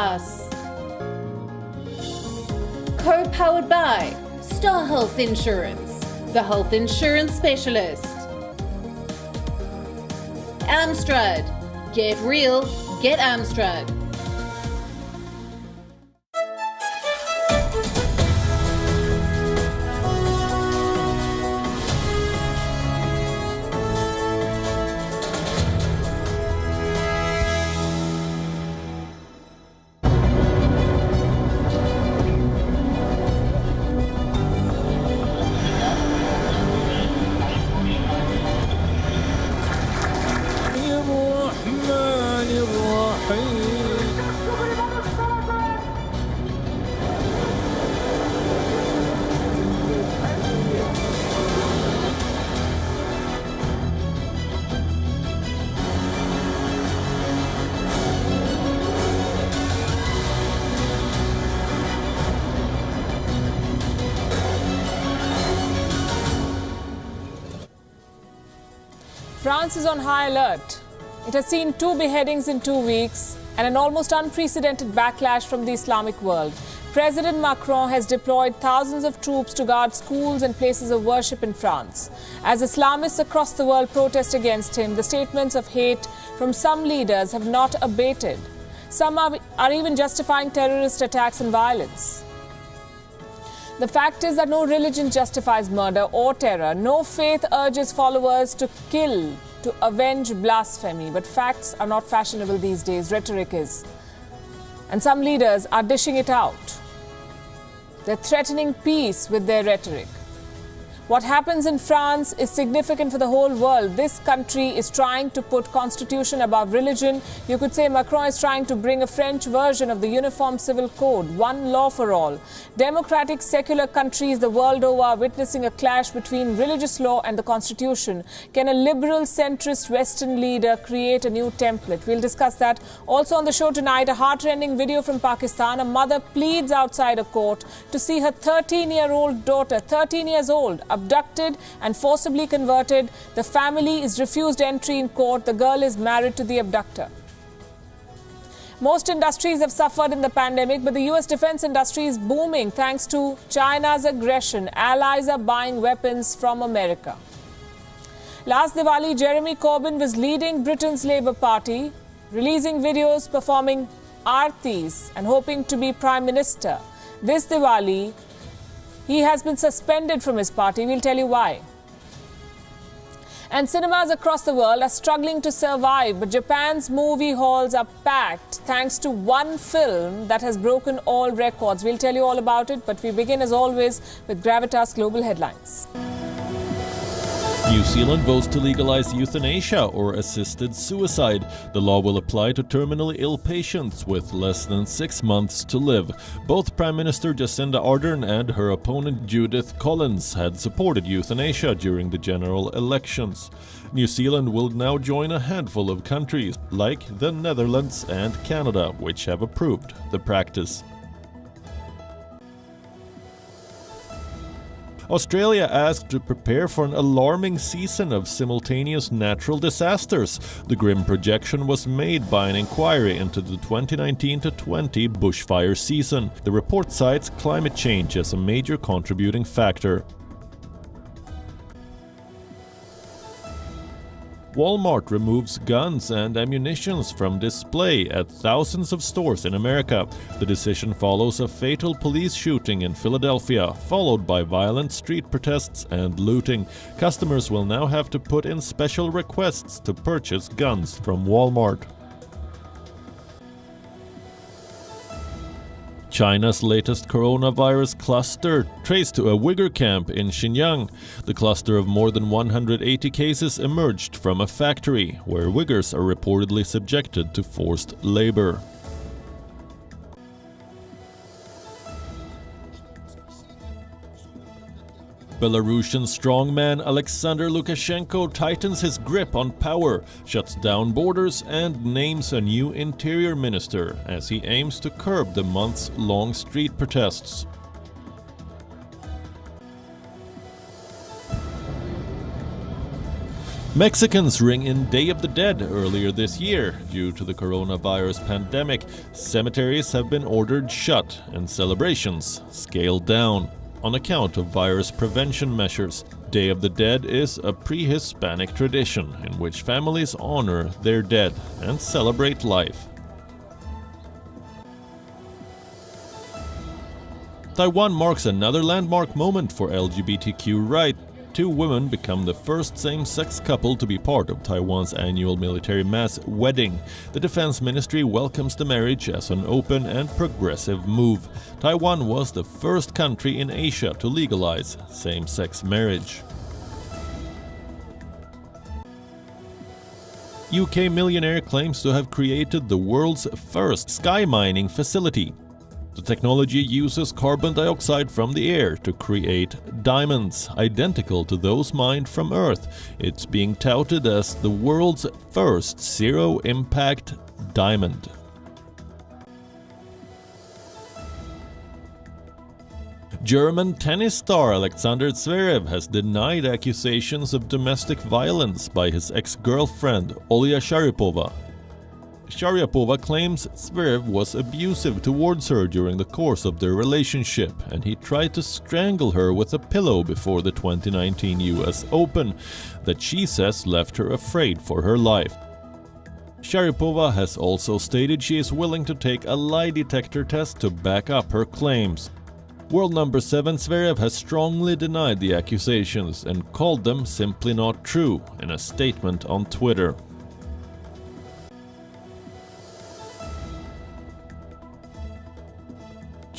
Gravitas. Co-powered by Star Health Insurance, the health insurance specialist. Amstrad. Get real, get Amstrad. France is on high alert. It has seen 2 beheadings in 2 weeks and an almost unprecedented backlash from the Islamic world. President Macron has deployed thousands of troops to guard schools and places of worship in France. As Islamists across the world protest against him, the statements of hate from some leaders have not abated. Some are even justifying terrorist attacks and violence. The fact is that no religion justifies murder or terror. No faith urges followers to kill, to avenge blasphemy. But facts are not fashionable these days. Rhetoric is. And some leaders are dishing it out. They're threatening peace with their rhetoric. What happens in France is significant for the whole world. This country is trying to put constitution above religion. You could say Macron is trying to bring a French version of the Uniform Civil Code, one law for all. Democratic, secular countries the world over are witnessing a clash between religious law and the constitution. Can a liberal, centrist Western leader create a new template? We'll discuss that. Also on the show tonight, a heart-rending video from Pakistan. A mother pleads outside a court to see her 13-year-old daughter, 13 years old, abducted and forcibly converted. The family is refused entry in court. The girl is married to the abductor. Most industries have suffered in the pandemic, but the US defense industry is booming thanks to China's aggression. Allies are buying weapons from America. Last Diwali, Jeremy Corbyn was leading Britain's Labour Party, releasing videos performing aartis and hoping to be Prime Minister. This Diwali, he has been suspended from his party. We'll tell you why. And cinemas across the world are struggling to survive, but Japan's movie halls are packed thanks to one film that has broken all records. We'll tell you all about it, but we begin as always with Gravitas Global Headlines. New Zealand votes to legalize euthanasia or assisted suicide. The law will apply to terminally ill patients with less than 6 months to live. Both Prime Minister Jacinda Ardern and her opponent Judith Collins had supported euthanasia during the general elections. New Zealand will now join a handful of countries, like the Netherlands and Canada, which have approved the practice. Australia asked to prepare for an alarming season of simultaneous natural disasters. The grim projection was made by an inquiry into the 2019-20 bushfire season. The report cites climate change as a major contributing factor. Walmart removes guns and ammunition from display at thousands of stores in America. The decision follows a fatal police shooting in Philadelphia, followed by violent street protests and looting. Customers will now have to put in special requests to purchase guns from Walmart. China's latest coronavirus cluster traced to a Uyghur camp in Xinjiang. The cluster of more than 180 cases emerged from a factory where Uyghurs are reportedly subjected to forced labor. Belarusian strongman Alexander Lukashenko tightens his grip on power, shuts down borders, and names a new interior minister as he aims to curb the months-long street protests. Mexicans ring in Day of the Dead earlier this year. Due to the coronavirus pandemic, cemeteries have been ordered shut and celebrations scaled down on account of virus prevention measures. Day of the Dead is a pre-Hispanic tradition in which families honor their dead and celebrate life. Taiwan marks another landmark moment for LGBTQ rights. 2 women become the first same-sex couple to be part of Taiwan's annual military mass wedding. The Defense Ministry welcomes the marriage as an open and progressive move. Taiwan was the first country in Asia to legalize same-sex marriage. UK Millionaire claims to have created the world's first sky mining facility. The technology uses carbon dioxide from the air to create diamonds, identical to those mined from Earth. It's being touted as the world's first zero-impact diamond. German tennis star Alexander Zverev has denied accusations of domestic violence by his ex-girlfriend Olya Sharipova. Sharipova claims Zverev was abusive towards her during the course of their relationship, and he tried to strangle her with a pillow before the 2019 US Open that she says left her afraid for her life. Sharipova has also stated she is willing to take a lie detector test to back up her claims. World number 7 Zverev has strongly denied the accusations and called them simply not true in a statement on Twitter.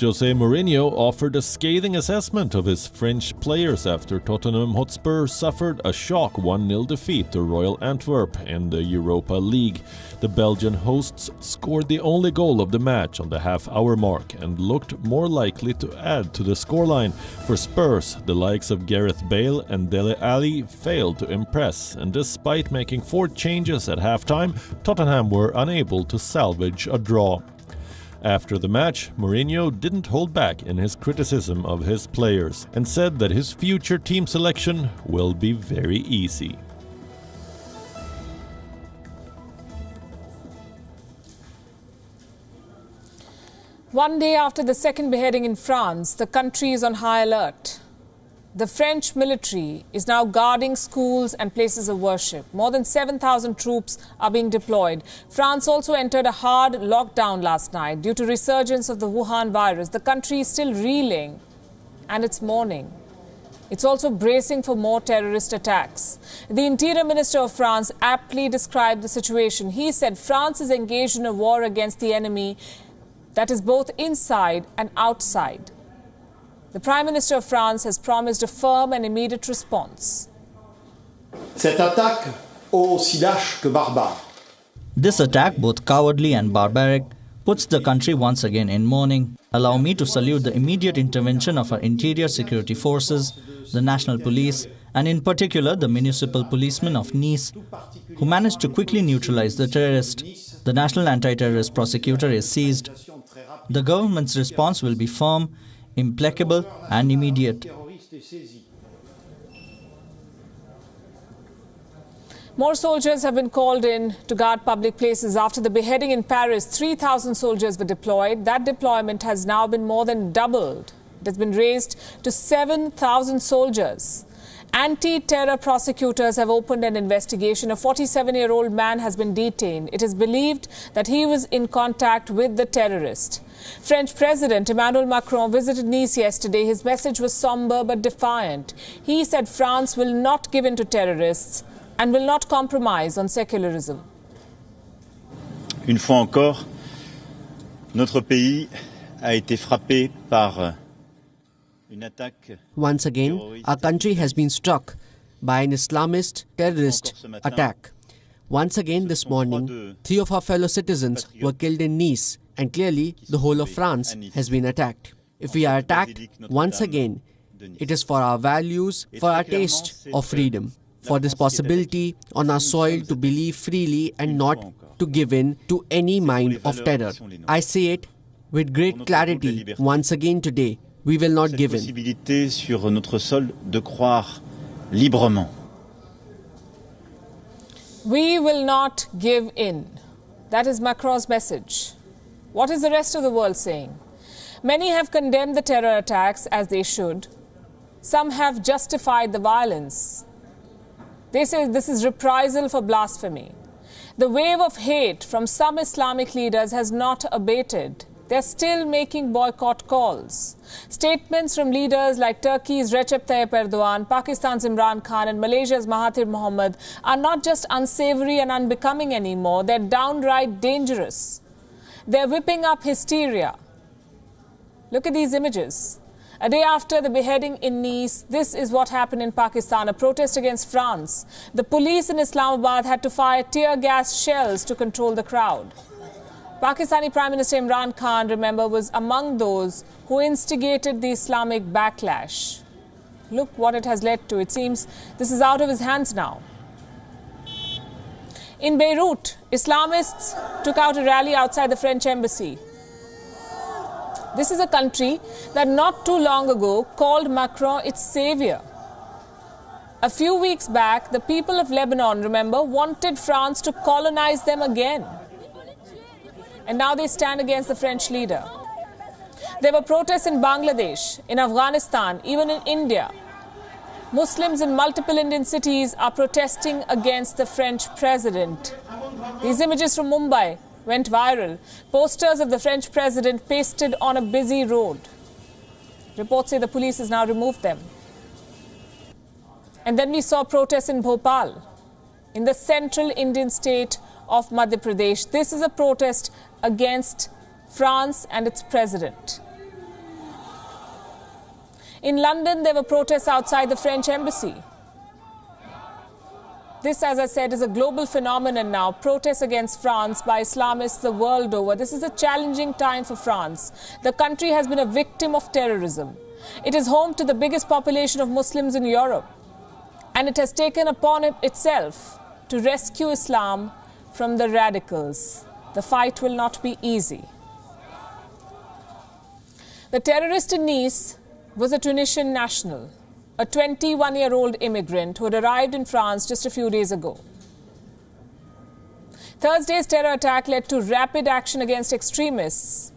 Jose Mourinho offered a scathing assessment of his French players after Tottenham Hotspur suffered a shock 1-0 defeat to Royal Antwerp in the Europa League. The Belgian hosts scored the only goal of the match on the half-hour mark and looked more likely to add to the scoreline. For Spurs, the likes of Gareth Bale and Dele Alli failed to impress, and despite making 4 changes at halftime, Tottenham were unable to salvage a draw. After the match, Mourinho didn't hold back in his criticism of his players and said that his future team selection will be very easy. One day after the second beheading in France, the country is on high alert. The French military is now guarding schools and places of worship. More than 7,000 troops are being deployed. France also entered a hard lockdown last night due to resurgence of the Wuhan virus. The country is still reeling and it's mourning. It's also bracing for more terrorist attacks. The Interior Minister of France aptly described the situation. He said France is engaged in a war against the enemy that is both inside and outside. The Prime Minister of France has promised a firm and immediate response. Cette attaque, aussi lâche que barbare. This attack, both cowardly and barbaric, puts the country once again in mourning. Allow me to salute the immediate intervention of our interior security forces, the national police, and in particular the municipal policemen of Nice, who managed to quickly neutralize the terrorist. The National Anti-Terrorist Prosecutor is seized. The government's response will be firm, implacable and immediate. More soldiers have been called in to guard public places. After the beheading in Paris, 3,000 soldiers were deployed. That deployment has now been more than doubled. It has been raised to 7,000 soldiers. Anti-terror prosecutors have opened an investigation. A 47-year-old man has been detained. It is believed that he was in contact with the terrorist. French President Emmanuel Macron visited Nice yesterday. His message was somber but defiant. He said France will not give in to terrorists and will not compromise on secularism. Une fois encore, notre pays a été frappé par une attaque. Once again, our country has been struck by an Islamist terrorist attack. Once again this morning, 3 of our fellow citizens were killed in Nice, and clearly the whole of France has been attacked. If we are attacked once again, it is for our values, for our taste of freedom, for this possibility on our soil to believe freely and not to give in to any mind of terror. I say it with great clarity once again today. We will not give in. Possibilité sur notre sol de croire librement. We will not give in. That is Macron's message. What is the rest of the world saying? Many have condemned the terror attacks, as they should. Some have justified the violence. They say this is reprisal for blasphemy. The wave of hate from some Islamic leaders has not abated. They're still making boycott calls. Statements from leaders like Turkey's Recep Tayyip Erdogan, Pakistan's Imran Khan and Malaysia's Mahathir Mohamad are not just unsavory and unbecoming anymore, they're downright dangerous. They're whipping up hysteria. Look at these images. A day after the beheading in Nice, this is what happened in Pakistan, a protest against France. The police in Islamabad had to fire tear gas shells to control the crowd. Pakistani Prime Minister Imran Khan, remember, was among those who instigated the Islamic backlash. Look what it has led to. It seems this is out of his hands now. In Beirut, Islamists took out a rally outside the French embassy. This is a country that not too long ago called Macron its savior. A few weeks back, the people of Lebanon, remember, wanted France to colonize them again. And now they stand against the French leader. There were protests in Bangladesh, in Afghanistan, even in India. Muslims in multiple Indian cities are protesting against the French president. These images from Mumbai went viral. Posters of the French president pasted on a busy road. Reports say the police has now removed them. And then we saw protests in Bhopal, in the central Indian state of Madhya Pradesh. This is a protest against France and its president. In London, there were protests outside the French embassy. This, as I said, is a global phenomenon now, protests against France by Islamists the world over. This is a challenging time for France. The country has been a victim of terrorism. It is home to the biggest population of Muslims in Europe. And it has taken upon itself to rescue Islam from the radicals. The fight will not be easy. The terrorist in Nice was a Tunisian national, a 21-year-old immigrant who had arrived in France just a few days ago. Thursday's terror attack led to rapid action against extremists.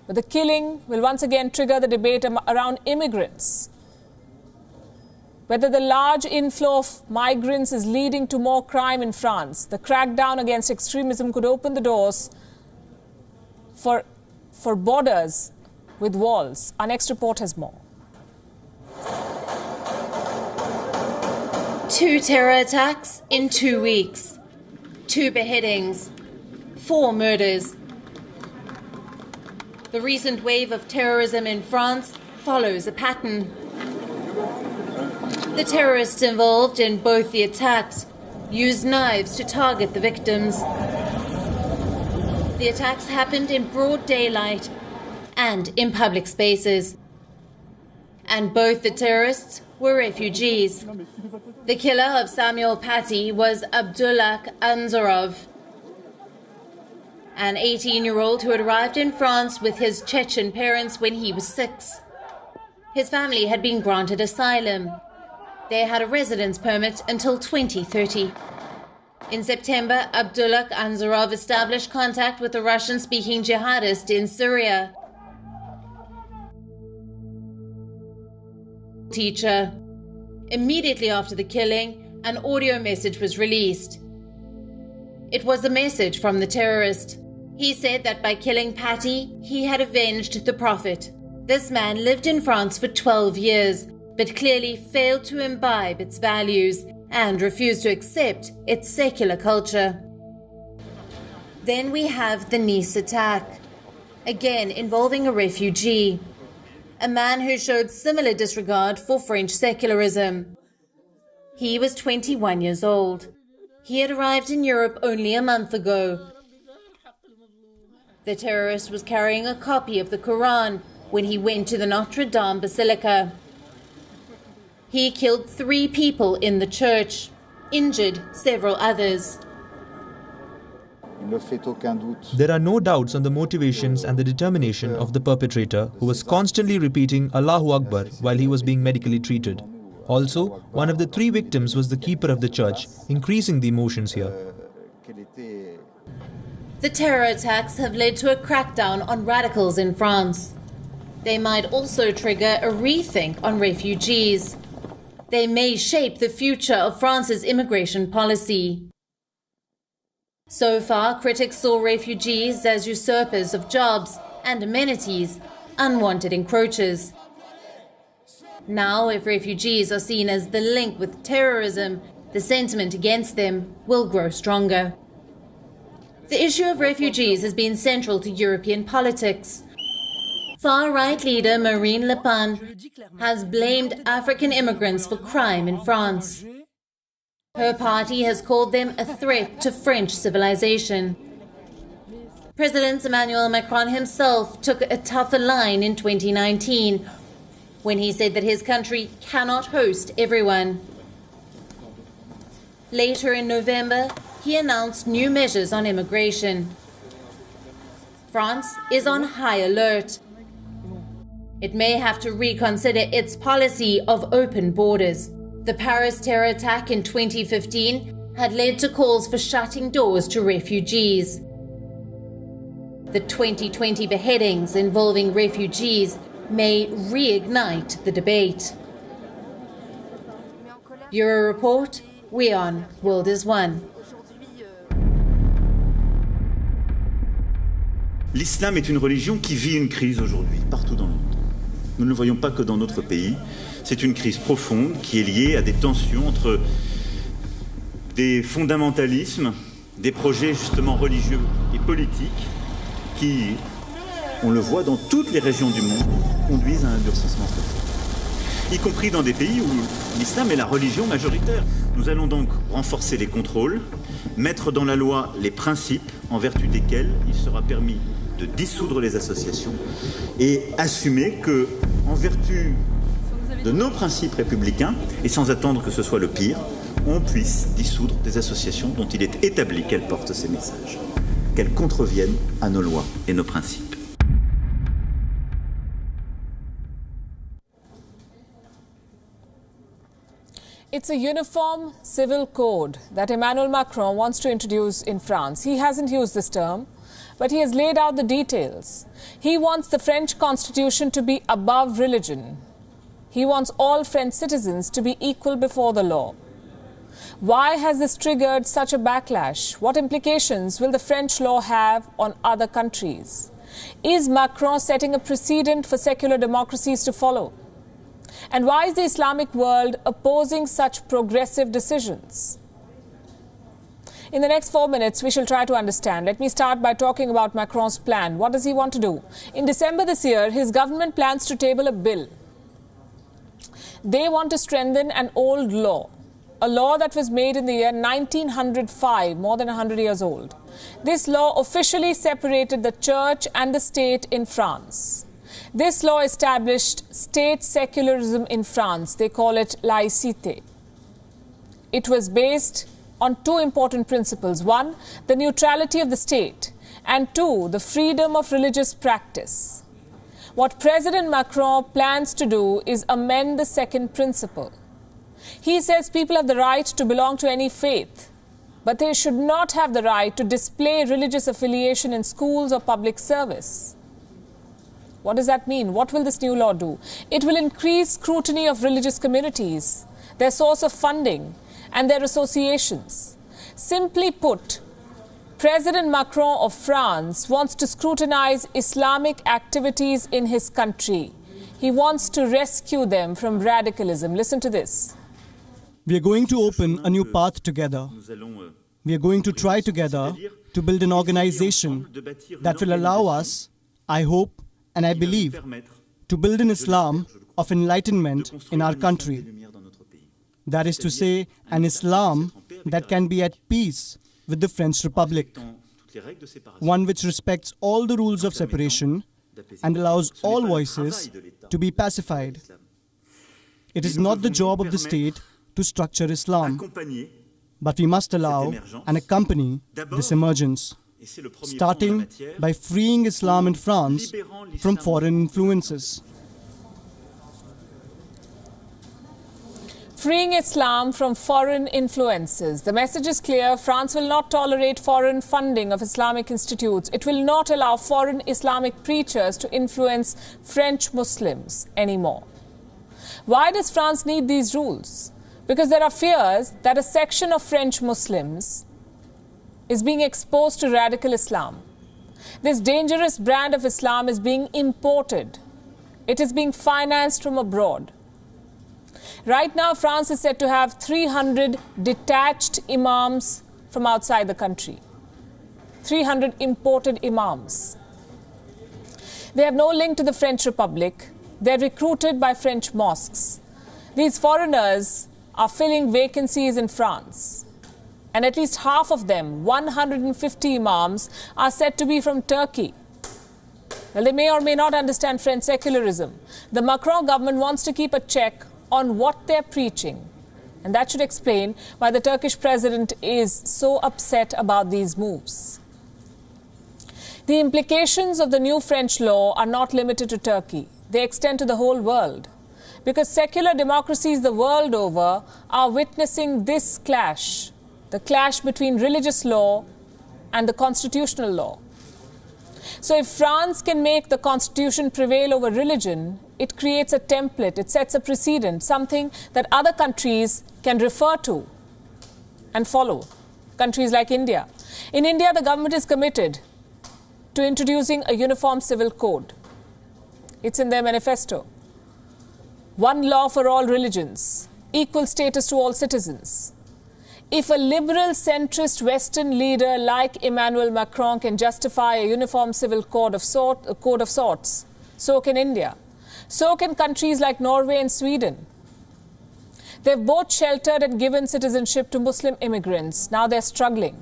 But the killing will once again trigger the debate around immigrants. Whether the large inflow of migrants is leading to more crime in France, the crackdown against extremism could open the doors for borders with walls. Our next report has more. 2 terror attacks in 2 weeks. 2 beheadings. 4 murders. The recent wave of terrorism in France follows a pattern. The terrorists involved in both the attacks used knives to target the victims. The attacks happened in broad daylight and in public spaces. And both the terrorists were refugees. The killer of Samuel Paty was Abdullah Anzarov, an 18-year-old who had arrived in France with his Chechen parents when he was 6. His family had been granted asylum. They had a residence permit until 2030. In September, Abdullah Anzarov established contact with a Russian-speaking jihadist in Syria. Teacher. Immediately after the killing, an audio message was released. It was a message from the terrorist. He said that by killing Paty, he had avenged the Prophet. This man lived in France for 12 years, but clearly failed to imbibe its values and refused to accept its secular culture. Then we have the Nice attack, again involving a refugee, a man who showed similar disregard for French secularism. He was 21 years old. He had arrived in Europe only a month ago. The terrorist was carrying a copy of the Quran when he went to the Notre Dame Basilica. He killed 3 people in the church, injured several others. There are no doubts on the motivations and the determination of the perpetrator, who was constantly repeating Allahu Akbar while he was being medically treated. Also, one of the 3 victims was the keeper of the church, increasing the emotions here. The terror attacks have led to a crackdown on radicals in France. They might also trigger a rethink on refugees. They may shape the future of France's immigration policy. So far, critics saw refugees as usurpers of jobs and amenities, unwanted encroachers. Now, if refugees are seen as the link with terrorism, the sentiment against them will grow stronger. The issue of refugees has been central to European politics. Far-right leader Marine Le Pen has blamed African immigrants for crime in France. Her party has called them a threat to French civilization. President Emmanuel Macron himself took a tougher line in 2019 when he said that his country cannot host everyone. Later in November, he announced new measures on immigration. France is on high alert. It may have to reconsider its policy of open borders. The Paris terror attack in 2015 had led to calls for shutting doors to refugees. The 2020 beheadings involving refugees may reignite the debate. Bureau Report, WION, World is One. L'islam est une religion qui vit une crise aujourd'hui, partout dans le monde. Nous ne le voyons pas que dans notre pays. C'est une crise profonde qui est liée à des tensions entre des fondamentalismes, des projets justement religieux et politiques qui, on le voit dans toutes les régions du monde, conduisent à un durcissement social, y compris dans des pays où l'islam est la religion majoritaire. Nous allons donc renforcer les contrôles, mettre dans la loi les principes en vertu desquels il sera permis de dissoudre les associations et assumer que, en vertu de nos principes républicains, et sans attendre que ce soit le pire, on puisse dissoudre des associations dont il est établi qu'elles portent ces messages, qu'elles contreviennent à nos lois et nos principes. It's a uniform civil code that Emmanuel Macron wants to introduce in France. He hasn't used this term, but he has laid out the details. He wants the French constitution to be above religion. He wants all French citizens to be equal before the law. Why has this triggered such a backlash? What implications will the French law have on other countries? Is Macron setting a precedent for secular democracies to follow? And why is the Islamic world opposing such progressive decisions? In the next 4 minutes, we shall try to understand. Let me start by talking about Macron's plan. What does he want to do? In December this year, his government plans to table a bill. They want to strengthen an old law, a law that was made in the year 1905, more than 100 years old. This law officially separated the church and the state in France. This law established state secularism in France. They call it laïcité. It was based on 2 important principles. 1, the neutrality of the state, and 2, the freedom of religious practice. What President Macron plans to do is amend the second principle. He says people have the right to belong to any faith, but they should not have the right to display religious affiliation in schools or public service. What does that mean? What will this new law do? It will increase scrutiny of religious communities, their source of funding, and their associations. Simply put, President Macron of France wants to scrutinize Islamic activities in his country. He wants to rescue them from radicalism. Listen to this. We are going to open a new path together. We are going to try together to build an organization that will allow us, I hope and I believe, to build an Islam of enlightenment in our country. That is to say, an Islam that can be at peace with the French Republic, one which respects all the rules of separation and allows all voices to be pacified. It is not the job of the state to structure Islam, but we must allow and accompany this emergence, starting by freeing Islam in France from foreign influences. Freeing Islam from foreign influences. The message is clear. France will not tolerate foreign funding of Islamic institutes. It will not allow foreign Islamic preachers to influence French Muslims anymore. Why does France need these rules? Because there are fears that a section of French Muslims is being exposed to radical Islam. This dangerous brand of Islam is being imported. It is being financed from abroad. Right now, France is said to have 300 detached imams from outside the country. 300 imported imams. They have no link to the French Republic. They're recruited by French mosques. These foreigners are filling vacancies in France. And at least half of them, 150 imams, are said to be from Turkey. Well, they may or may not understand French secularism. The Macron government wants to keep a check on what they're preaching. And that should explain why the Turkish president is so upset about these moves. The implications of the new French law are not limited to Turkey. They extend to the whole world. Because secular democracies the world over are witnessing this clash. The clash between religious law and the constitutional law. So if France can make the constitution prevail over religion, it creates a template, it sets a precedent, something that other countries can refer to and follow. Countries like India. In India, the government is committed to introducing a uniform civil code. It's in their manifesto. One law for all religions, equal status to all citizens. If a liberal centrist Western leader like Emmanuel Macron can justify a uniform civil code of sorts, so can India. So can countries like Norway and Sweden. They've both sheltered and given citizenship to Muslim immigrants. Now they're struggling.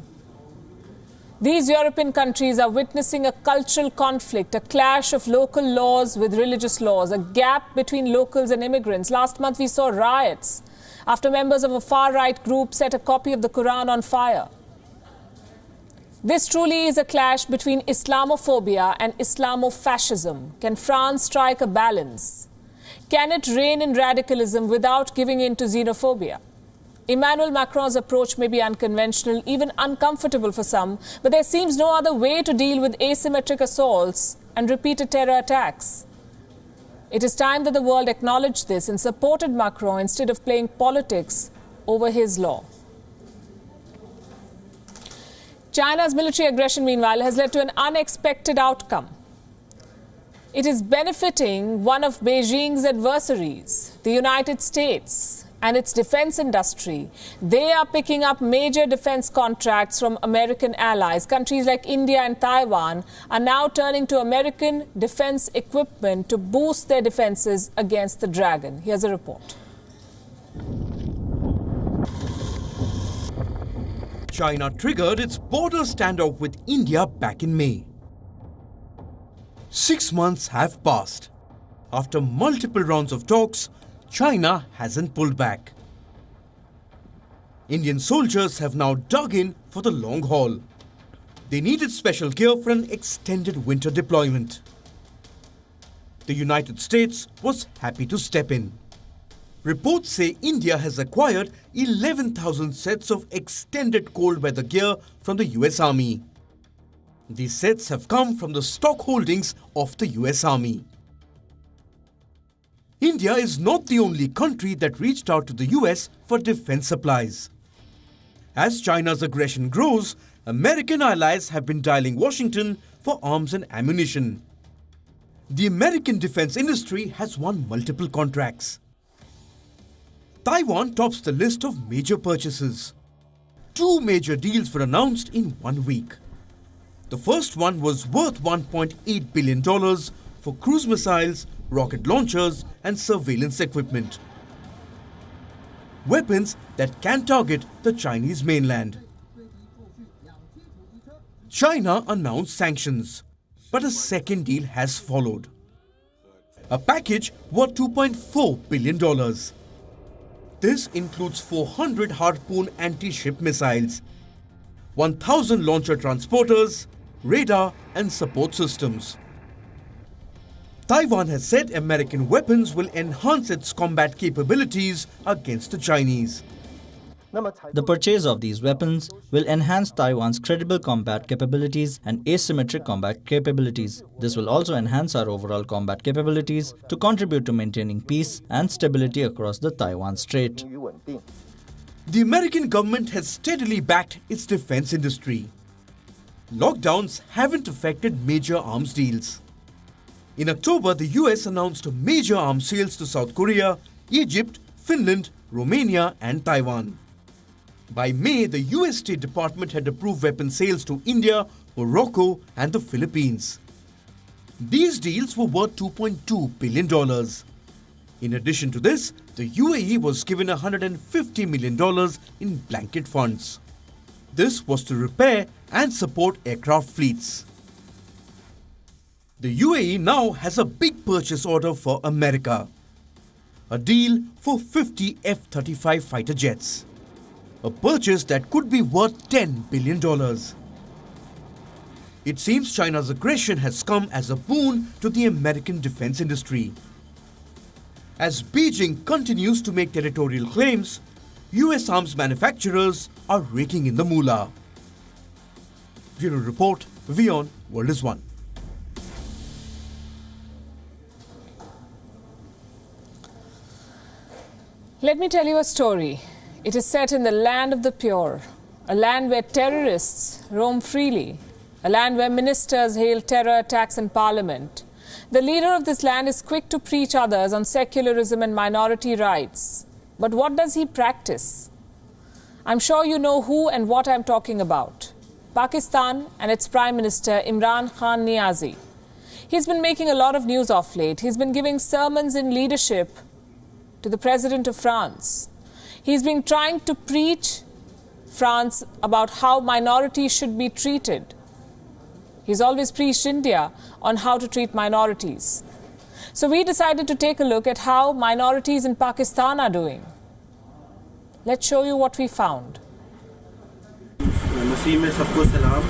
These European countries are witnessing a cultural conflict, a clash of local laws with religious laws, a gap between locals and immigrants. Last month we saw riots after members of a far-right group set a copy of the Quran on fire. This truly is a clash between Islamophobia and Islamofascism. Can France strike a balance? Can it rein in radicalism without giving in to xenophobia? Emmanuel Macron's approach may be unconventional, even uncomfortable for some, but there seems no other way to deal with asymmetric assaults and repeated terror attacks. It is time that the world acknowledged this and supported Macron instead of playing politics over his law. China's military aggression, meanwhile, has led to an unexpected outcome. It is benefiting one of Beijing's adversaries, the United States, and its defense industry. They are picking up major defense contracts from American allies. Countries like India and Taiwan are now turning to American defense equipment to boost their defenses against the dragon. Here's a report. China triggered its border standoff with India back in May. 6 months have passed. After multiple rounds of talks, China hasn't pulled back. Indian soldiers have now dug in for the long haul. They needed special gear for an extended winter deployment. The United States was happy to step in. Reports say India has acquired 11,000 sets of extended cold weather gear from the US Army. These sets have come from the stock holdings of the US Army. India is not the only country that reached out to the US for defense supplies. As China's aggression grows, American allies have been dialing Washington for arms and ammunition. The American defense industry has won multiple contracts. Taiwan tops the list of major purchases. 2 major deals were announced in 1 week. The first one was worth $1.8 billion for cruise missiles, rocket launchers and surveillance equipment. Weapons that can target the Chinese mainland. China announced sanctions, but a second deal has followed. A package worth $2.4 billion. This includes 400 Harpoon anti-ship missiles, 1,000 launcher transporters, radar and support systems. Taiwan has said American weapons will enhance its combat capabilities against the Chinese. The purchase of these weapons will enhance Taiwan's credible combat capabilities and asymmetric combat capabilities. This will also enhance our overall combat capabilities to contribute to maintaining peace and stability across the Taiwan Strait. The American government has steadily backed its defense industry. Lockdowns haven't affected major arms deals. In October, the US announced major arms sales to South Korea, Egypt, Finland, Romania and Taiwan. By May, the US State Department had approved weapon sales to India, Morocco and the Philippines. These deals were worth $2.2 billion. In addition to this, the UAE was given $150 million in blanket funds. This was to repair and support aircraft fleets. The UAE now has a big purchase order for America. A deal for 50 F-35 fighter jets. A purchase that could be worth $10 billion. It seems China's aggression has come as a boon to the American defense industry. As Beijing continues to make territorial claims, US arms manufacturers are raking in the moolah. Bureau Report, WION World is One. Let me tell you a story. It is set in the land of the pure, a land where terrorists roam freely, a land where ministers hail terror attacks in parliament. The leader of this land is quick to preach others on secularism and minority rights. But what does he practice? I'm sure you know who and what I'm talking about. Pakistan and its Prime Minister Imran Khan Niazi. He's been making a lot of news of late. He's been giving sermons in leadership to the President of France. He's been trying to preach France about how minorities should be treated. He's always preached India on how to treat minorities. So we decided to take a look at how minorities in Pakistan are doing. Let's show you what we found. मसीह में सबको सलाम।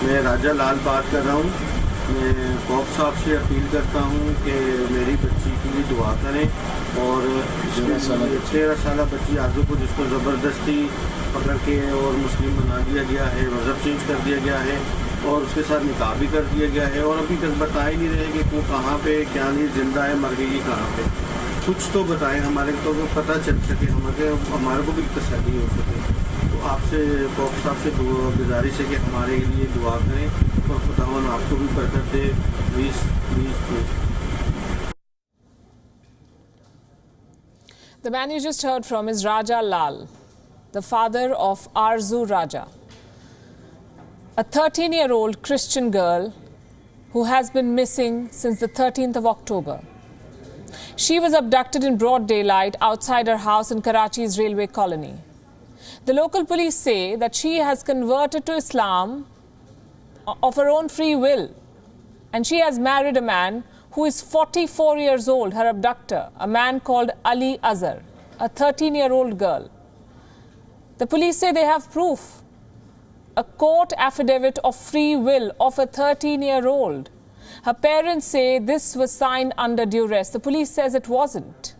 मैं राजा लाल बात कर रहा हूँ। मैं corp साहब से अपील करता हूँ कि मेरी बच्ची के लिए दुआ करें और 13 साल बच्ची आजू को जिसको ज़बरदस्ती पकड़ के और मुस्लिम बना दिया गया है, मज़हब चेंज कर दिया गया है और उसके साथ निकाह भी कर दिया गया है और अभी तक बता ही नहीं रहे कि वो कहाँ पे क्या नहीं, जिंदा है मर गई कहाँ पे। कुछ तो बताएं हमारे को, तो पता चल सके, हमारे को भी तसल्ली हो सके। तो आपसे कॉप साहब से गुजारिश है कि हमारे लिए दुआ करें और खुदावन आपको भी बरकत दे। Please please please. The man you just heard from is Raja Lal, the father of Arzu Raja, a 13-year-old Christian girl who has been missing since the 13th of October. She was abducted in broad daylight outside her house in Karachi's railway colony. The local police say that she has converted to Islam of her own free will, and she has married a man who is 44 years old, her abductor, a man called Ali Azhar, a 13-year-old girl. The police say they have proof, a court affidavit of free will of a 13-year-old. Her parents say this was signed under duress. The police says it wasn't.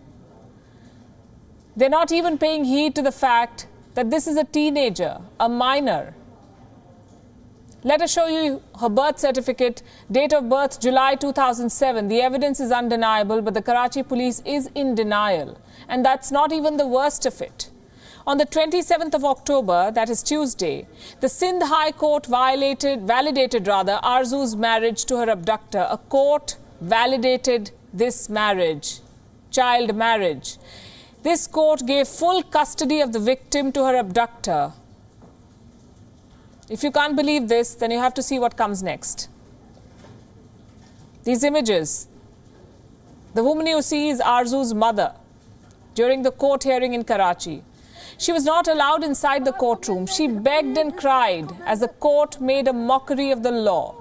They're not even paying heed to the fact that this is a teenager, a minor. Let us show you her birth certificate, date of birth July 2007. The evidence is undeniable, but the Karachi police is in denial. And that's not even the worst of it. On the 27th of October, that is Tuesday, the Sindh High Court validated Arzu's marriage to her abductor. A court validated this marriage, child marriage. This court gave full custody of the victim to her abductor. If you can't believe this, then you have to see what comes next. These images. The woman you see is Arzu's mother during the court hearing in Karachi. She was not allowed inside the courtroom. She begged and cried as the court made a mockery of the law.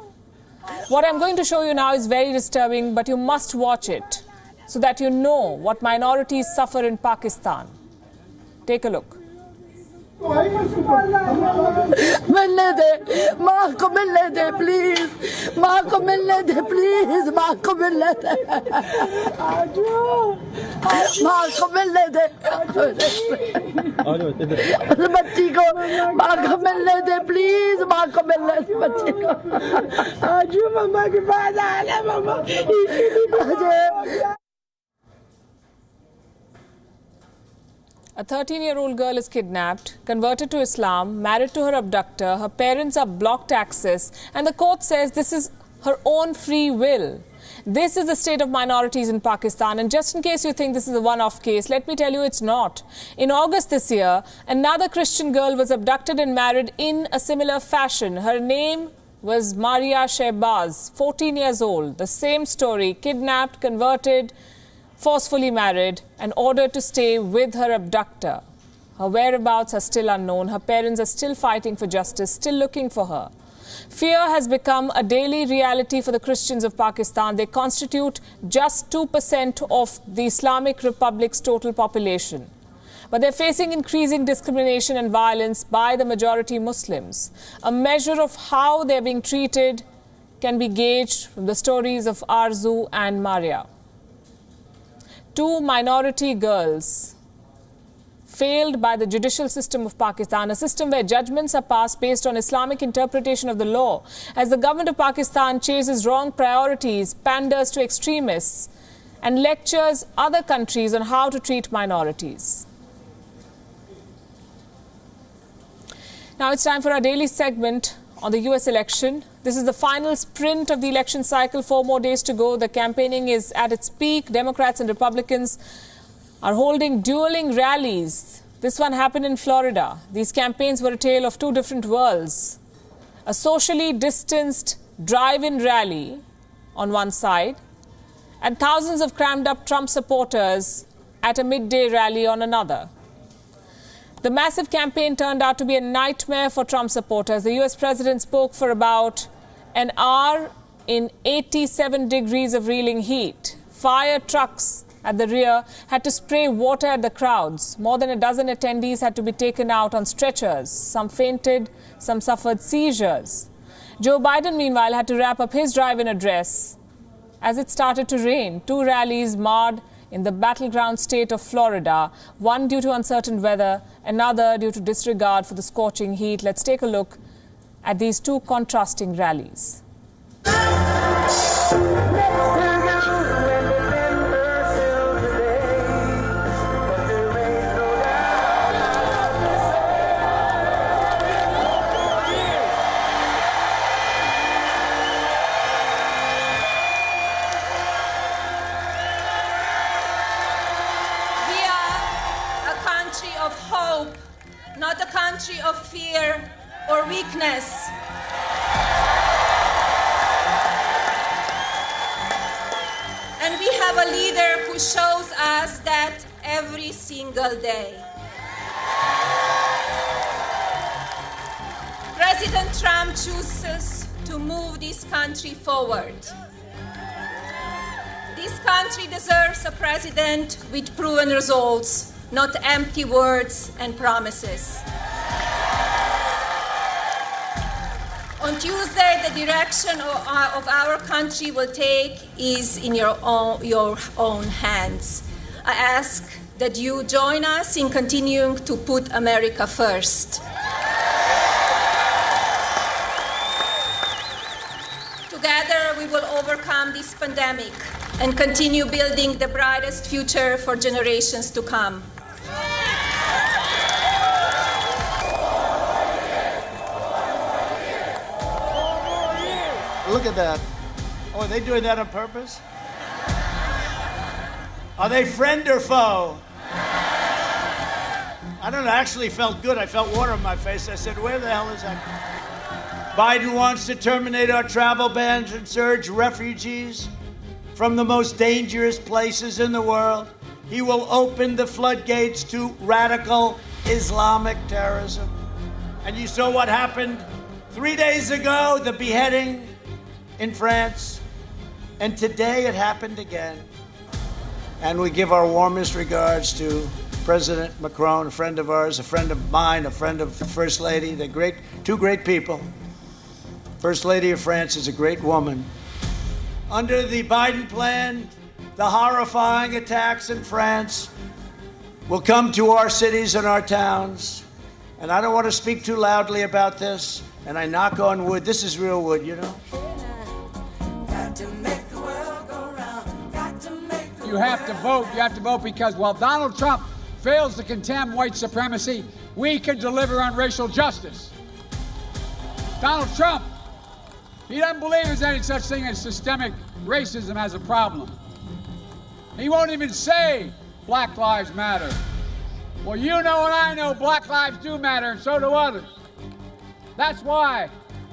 What I'm going to show you now is very disturbing, but you must watch it so that you know what minorities suffer in Pakistan. Take a look. मिलने दे, माँ को मिलने दे please, माँ को मिलने दे please, माँ को मिलने दे, माँ को मिलने दे, उस बच्ची को माँ को मिलने दे प्लीज, माँ को मिलने दे बच्ची को। आज मम्मा के पास आना मम्मा। A 13-year-old girl is kidnapped, converted to Islam, married to her abductor, her parents are blocked access, and the court says this is her own free will. This is the state of minorities in Pakistan, and just in case you think this is a one-off case, let me tell you it's not. In August this year, another Christian girl was abducted and married in a similar fashion. Her name was Maria Shehbaz, 14 years old. The same story, kidnapped, converted, forcefully married and ordered to stay with her abductor. Her whereabouts are still unknown. Her parents are still fighting for justice, still looking for her. Fear has become a daily reality for the Christians of Pakistan. They constitute just 2% of the Islamic Republic's total population. But they're facing increasing discrimination and violence by the majority Muslims. A measure of how they're being treated can be gauged from the stories of Arzu and Maria. Two minority girls failed by the judicial system of Pakistan, a system where judgments are passed based on Islamic interpretation of the law, as the government of Pakistan chases wrong priorities, panders to extremists, and lectures other countries on how to treat minorities. Now it's time for our daily segment on the US election. This is the final sprint of the election cycle. 4 more days to go. The campaigning is at its peak. Democrats and Republicans are holding dueling rallies. This one happened in Florida. These campaigns were a tale of two different worlds. A socially distanced drive-in rally on one side, and thousands of crammed up Trump supporters at a midday rally on another. The massive campaign turned out to be a nightmare for Trump supporters. The US president spoke for about an hour in 87 degrees of reeling heat. Fire trucks at the rear had to spray water at the crowds. More than a dozen attendees had to be taken out on stretchers. Some fainted, some suffered seizures. Joe Biden, meanwhile, had to wrap up his drive-in address as it started to rain. 2 rallies marred in the battleground state of Florida, one due to uncertain weather, another due to disregard for the scorching heat. Let's take a look at these two contrasting rallies. Not a country of fear or weakness. And we have a leader who shows us that every single day. President Trump chooses to move this country forward. This country deserves a president with proven results, not empty words and promises. On Tuesday, the direction of our country will take is in your own hands. I ask that you join us in continuing to put America first. Together, we will overcome this pandemic and continue building the brightest future for generations to come. Look at that. Oh, are they doing that on purpose? Are they friend or foe? I don't know, I actually felt good. I felt water on my face. I said, where the hell is that? Biden wants to terminate our travel bans and surge refugees from the most dangerous places in the world. He will open the floodgates to radical Islamic terrorism. And you saw what happened 3 days ago, the beheading in France, and today it happened again. And we give our warmest regards to President Macron, a friend of ours, a friend of mine, a friend of the First Lady. They're two great people. First Lady of France is a great woman. Under the Biden plan, the horrifying attacks in France will come to our cities and our towns. And I don't want to speak too loudly about this, and I knock on wood. This is real wood, you know? You have to vote. You have to vote because while Donald Trump fails to condemn white supremacy, we can deliver on racial justice. Donald Trump, he doesn't believe there's any such thing as systemic racism as a problem. He won't even say Black Lives Matter. Well, you know and I know Black lives do matter, and so do others. That's why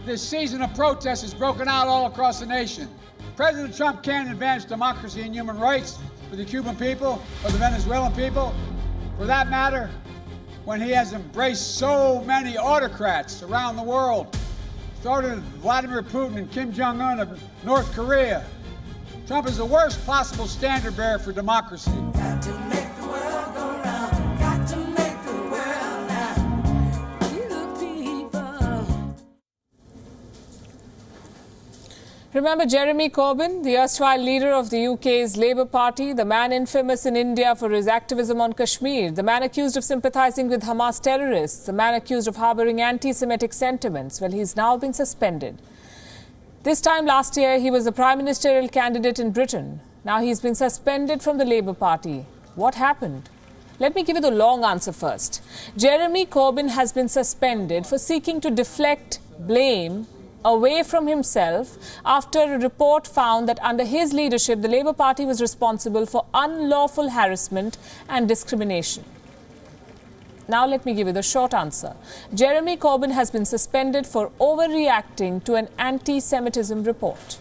this season of protests has broken out all across the nation. President Trump can't advance democracy and human rights for the Cuban people or the Venezuelan people, for that matter, when he has embraced so many autocrats around the world, starting with Vladimir Putin and Kim Jong-un of North Korea. Trump is the worst possible standard bearer for democracy. Got to make the world go round. Got to make the world now. You people. Remember Jeremy Corbyn, the erstwhile leader of the UK's Labour Party, the man infamous in India for his activism on Kashmir, the man accused of sympathising with Hamas terrorists, the man accused of harbouring anti-Semitic sentiments. Well, he's now been suspended. This time last year, he was the prime ministerial candidate in Britain. Now he's been suspended from the Labour Party. What happened? Let me give you the long answer first. Jeremy Corbyn has been suspended for seeking to deflect blame away from himself after a report found that under his leadership, the Labour Party was responsible for unlawful harassment and discrimination. Now let me give you the short answer. Jeremy Corbyn has been suspended for overreacting to an anti-Semitism report.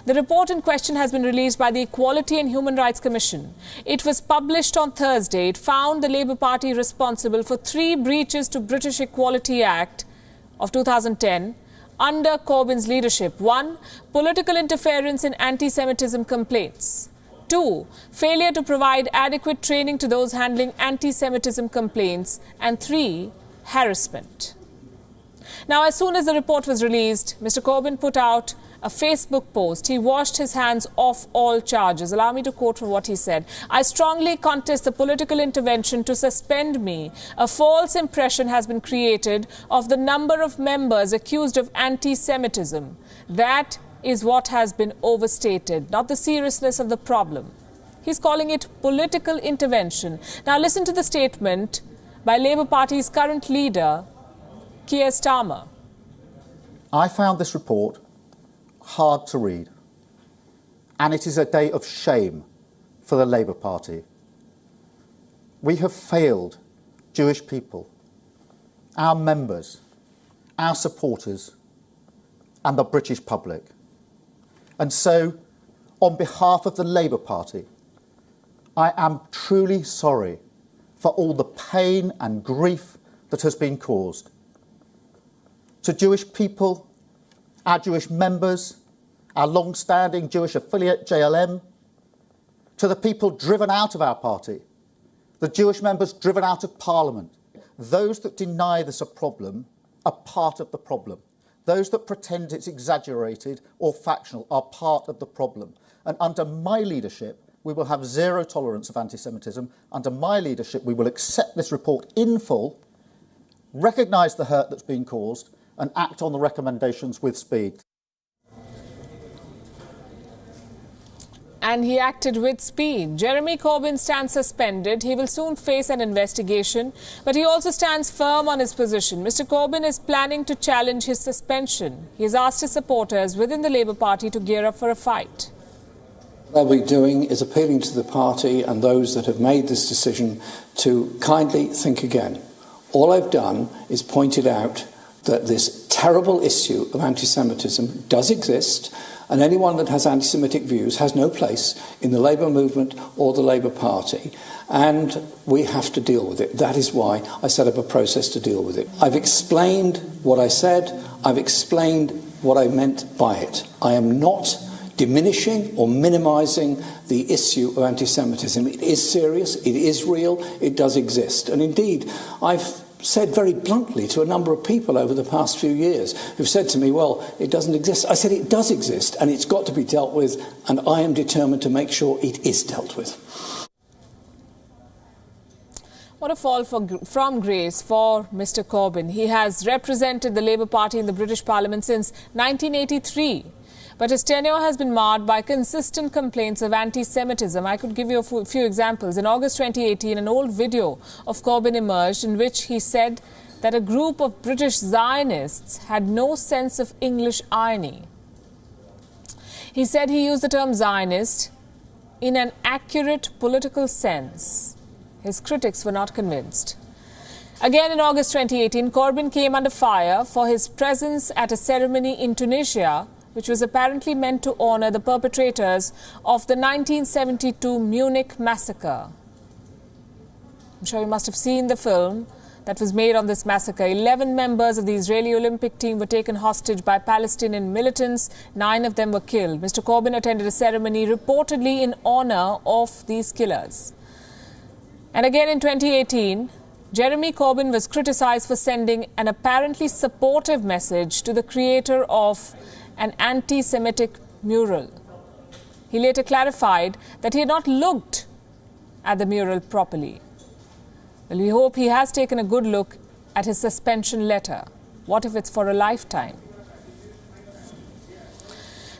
The report in question has been released by the Equality and Human Rights Commission. It was published on Thursday. It found the Labour Party responsible for 3 breaches to British Equality Act of 2010 under Corbyn's leadership. 1. Political interference in anti-Semitism complaints. 2. Failure to provide adequate training to those handling anti-Semitism complaints. And 3. Harassment. Now, as soon as the report was released, Mr. Corbyn put out a Facebook post. He washed his hands off all charges. Allow me to quote from what he said. I strongly contest the political intervention to suspend me. A false impression has been created of the number of members accused of anti-Semitism. That is what has been overstated, not the seriousness of the problem. He's calling it political intervention. Now listen to the statement by Labour Party's current leader, Keir Starmer. I found this report hard to read, and it is a day of shame for the Labour Party. We have failed Jewish people, our members, our supporters, and the British public. And so, on behalf of the Labour Party, I am truly sorry for all the pain and grief that has been caused. To Jewish people, our Jewish members, our long-standing Jewish affiliate JLM, to the people driven out of our party, the Jewish members driven out of Parliament. Those that deny there's a problem are part of the problem. Those that pretend it's exaggerated or factional are part of the problem. And under my leadership, we will have zero tolerance of anti-Semitism. Under my leadership, we will accept this report in full, recognise the hurt that's been caused, and act on the recommendations with speed. And he acted with speed. Jeremy Corbyn stands suspended. He will soon face an investigation, but he also stands firm on his position. Mr. Corbyn is planning to challenge his suspension. He has asked his supporters within the Labour Party to gear up for a fight. What I'll be doing is appealing to the party and those that have made this decision to kindly think again. All I've done is pointed out that this terrible issue of anti-Semitism does exist, and anyone that has anti-Semitic views has no place in the Labour movement or the Labour Party, and we have to deal with it. That is why I set up a process to deal with it. I've explained what I said. I've explained what I meant by it. I am not diminishing or minimising the issue of anti-Semitism. It is serious, it is real, it does exist. And indeed, I've said very bluntly to a number of people over the past few years who've said to me, well, it doesn't exist. I said it does exist and it's got to be dealt with, and I am determined to make sure it is dealt with. What a fall from grace for Mr. Corbyn. He has represented the Labour Party in the British Parliament since 1983. But his tenure has been marred by consistent complaints of anti-Semitism. I could give you a few examples. In August 2018, an old video of Corbyn emerged in which he said that a group of British Zionists had no sense of English irony. He said he used the term Zionist in an accurate political sense. His critics were not convinced. Again in August 2018, Corbyn came under fire for his presence at a ceremony in Tunisia, which was apparently meant to honour the perpetrators of the 1972 Munich massacre. I'm sure you must have seen the film that was made on this massacre. 11 members of the Israeli Olympic team were taken hostage by Palestinian militants. 9 of them were killed. Mr. Corbyn attended a ceremony reportedly in honour of these killers. And again in 2018, Jeremy Corbyn was criticised for sending an apparently supportive message to the creator of an anti-Semitic mural. He later clarified that he had not looked at the mural properly. Well, we hope he has taken a good look at his suspension letter. What if it's for a lifetime?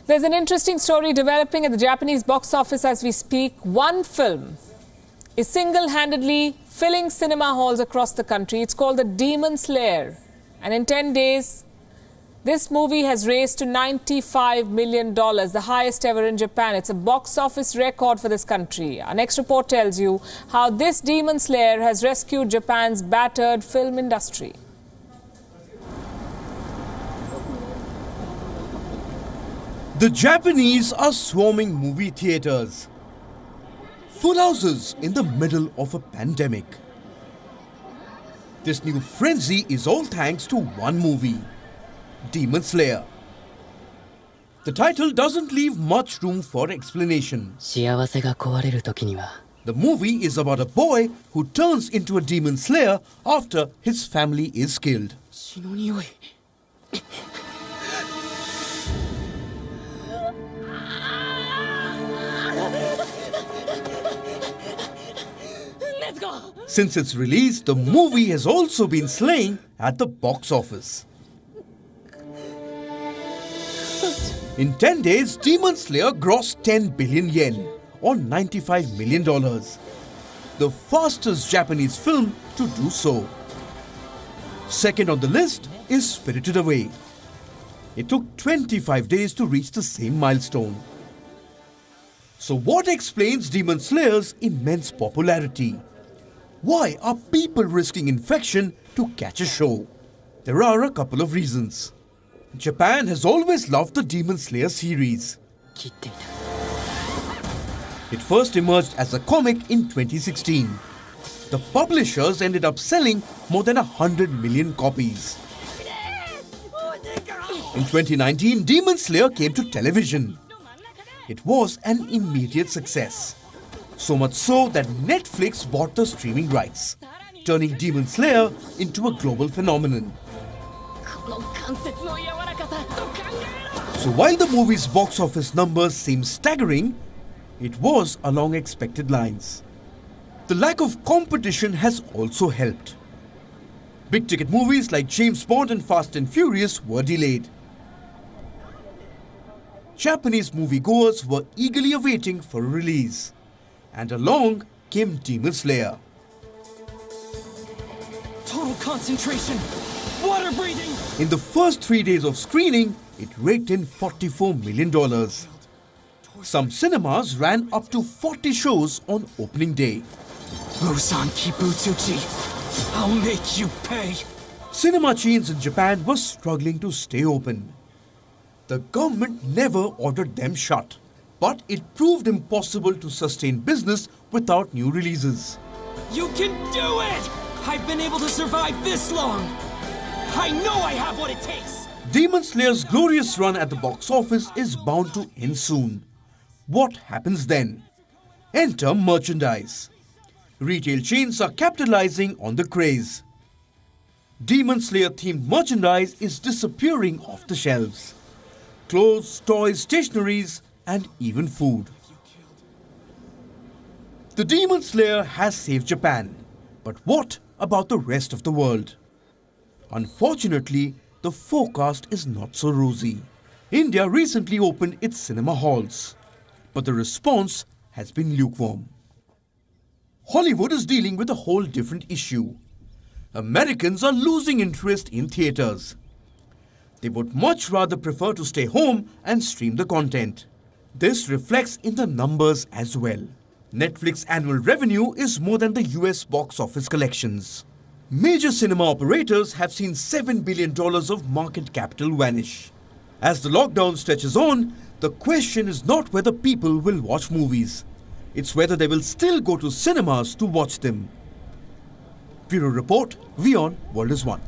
There's an interesting story developing at the Japanese box office as we speak. One film is single-handedly filling cinema halls across the country. It's called The Demon Slayer. And in 10 days, this movie has raised to $95 million, the highest ever in Japan. It's a box office record for this country. Our next report tells you how this Demon Slayer has rescued Japan's battered film industry. The Japanese are swarming movie theatres. Full houses in the middle of a pandemic. This new frenzy is all thanks to one movie, Demon Slayer. The title doesn't leave much room for explanation. The movie is about a boy who turns into a demon slayer after his family is killed. Since its release, the movie has also been slaying at the box office. In 10 days, Demon Slayer grossed 10 billion yen, or $95 million. The fastest Japanese film to do so. Second on the list is Spirited Away. It took 25 days to reach the same milestone. So what explains Demon Slayer's immense popularity? Why are people risking infection to catch a show? There are a couple of reasons. Japan has always loved the Demon Slayer series. It first emerged as a comic in 2016. The publishers ended up selling more than 100 million copies. In 2019, Demon Slayer came to television. It was an immediate success. So much so that Netflix bought the streaming rights, turning Demon Slayer into a global phenomenon. So while the movie's box office numbers seem staggering, it was along expected lines. The lack of competition has also helped. Big-ticket movies like James Bond and Fast and Furious were delayed. Japanese moviegoers were eagerly awaiting for a release. And along came Demon Slayer. Total concentration! Water breathing! In the first 3 days of screening, it raked in $44 million. Some cinemas ran up to 40 shows on opening day. Busan Kibutsuchi, I'll make you pay! Cinema chains in Japan were struggling to stay open. The government never ordered them shut. But it proved impossible to sustain business without new releases. You can do it! I've been able to survive this long! I know I have what it takes! Demon Slayer's glorious run at the box office is bound to end soon. What happens then? Enter merchandise. Retail chains are capitalizing on the craze. Demon Slayer themed merchandise is disappearing off the shelves. Clothes, toys, stationeries, and even food. The Demon Slayer has saved Japan. But what about the rest of the world? Unfortunately, the forecast is not so rosy. India recently opened its cinema halls, but the response has been lukewarm. Hollywood is dealing with a whole different issue. Americans are losing interest in theatres. They would much rather prefer to stay home and stream the content. This reflects in the numbers as well. Netflix annual revenue is more than the US box office collections. Major cinema operators have seen $7 billion of market capital vanish. As the lockdown stretches on, the question is not whether people will watch movies. It's whether they will still go to cinemas to watch them. Bureau Report, WION World is One.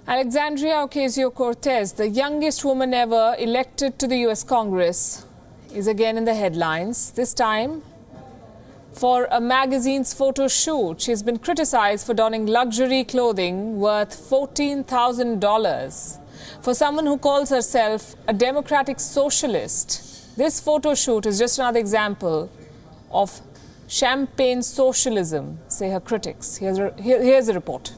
Alexandria Ocasio-Cortez, the youngest woman ever elected to the US Congress, is again in the headlines, this time for a magazine's photo shoot. She's been criticized for donning luxury clothing worth $14,000. For someone who calls herself a democratic socialist, this photo shoot is just another example of champagne socialism, say her critics. Here's a report.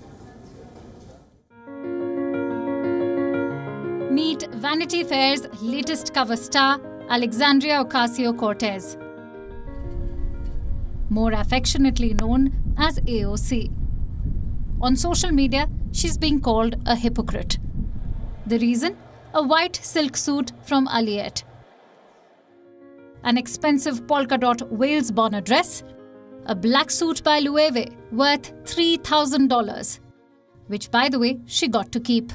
Meet Vanity Fair's latest cover star, Alexandria Ocasio-Cortez, more affectionately known as AOC. On social media, she's being called a hypocrite. The reason? A white silk suit from Aliette, an expensive polka dot Wales Bonner dress, a black suit by Loewe worth $3,000, which, by the way, she got to keep,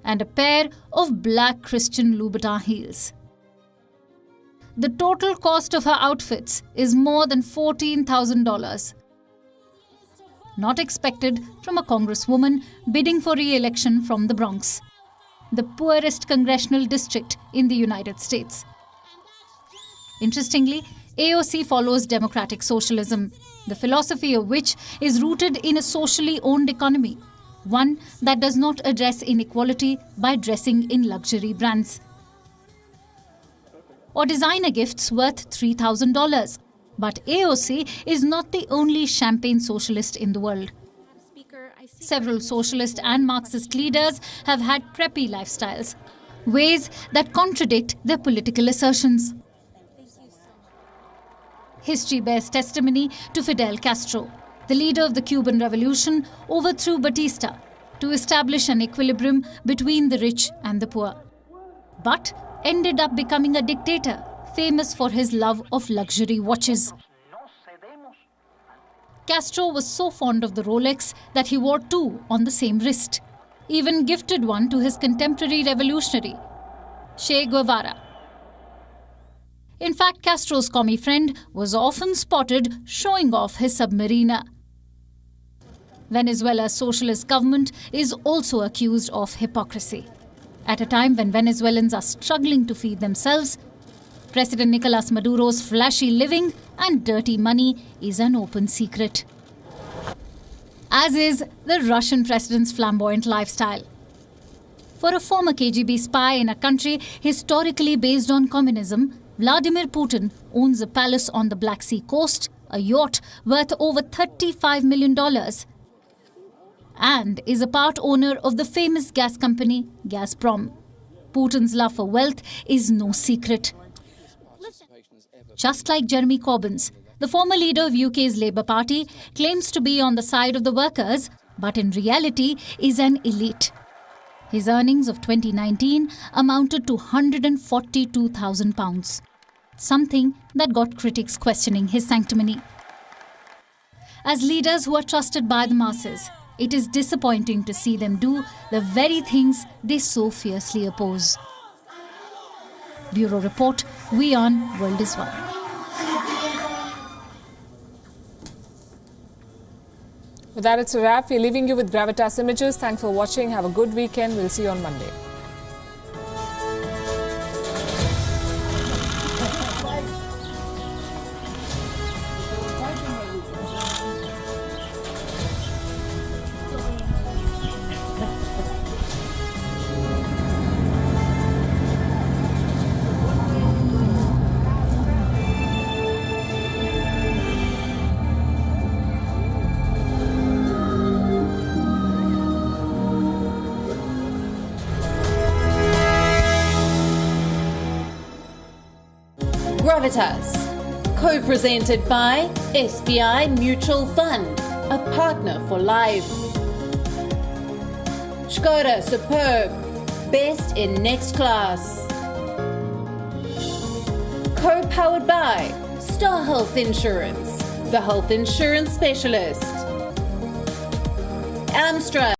and a pair of black Christian Louboutin heels. The total cost of her outfits is more than $14,000. Not expected from a congresswoman bidding for re-election from the Bronx, the poorest congressional district in the United States. Interestingly, AOC follows democratic socialism, the philosophy of which is rooted in a socially owned economy, one that does not address inequality by dressing in luxury brands or designer gifts worth $3,000. But AOC is not the only champagne socialist in the world. Several socialist and Marxist leaders have had preppy lifestyles, ways that contradict their political assertions. History bears testimony to Fidel Castro. The leader of the Cuban Revolution overthrew Batista to establish an equilibrium between the rich and the poor, but ended up becoming a dictator, famous for his love of luxury watches. Castro was so fond of the Rolex that he wore two on the same wrist, even gifted one to his contemporary revolutionary, Che Guevara. In fact, Castro's commie friend was often spotted showing off his Submariner. Venezuela's socialist government is also accused of hypocrisy. At a time when Venezuelans are struggling to feed themselves, President Nicolas Maduro's flashy living and dirty money is an open secret, as is the Russian president's flamboyant lifestyle. For a former KGB spy in a country historically based on communism, Vladimir Putin owns a palace on the Black Sea coast, a yacht worth over $35 million, and is a part owner of the famous gas company Gazprom. Putin's love for wealth is no secret. Just like Jeremy Corbyn's, the former leader of UK's Labour Party claims to be on the side of the workers, but in reality is an elite. His earnings of 2019 amounted to £142,000, something that got critics questioning his sanctimony. As leaders who are trusted by the masses, it is disappointing to see them do the very things they so fiercely oppose. Bureau Report, WION World is One. With that, it's a wrap. We're leaving you with Gravitas Images. Thanks for watching. Have a good weekend. We'll see you on Monday. Gravitas, co-presented by SBI Mutual Fund, a partner for life. Skoda Superb, best in next class. Co-powered by Star Health Insurance, the health insurance specialist. Amstrad.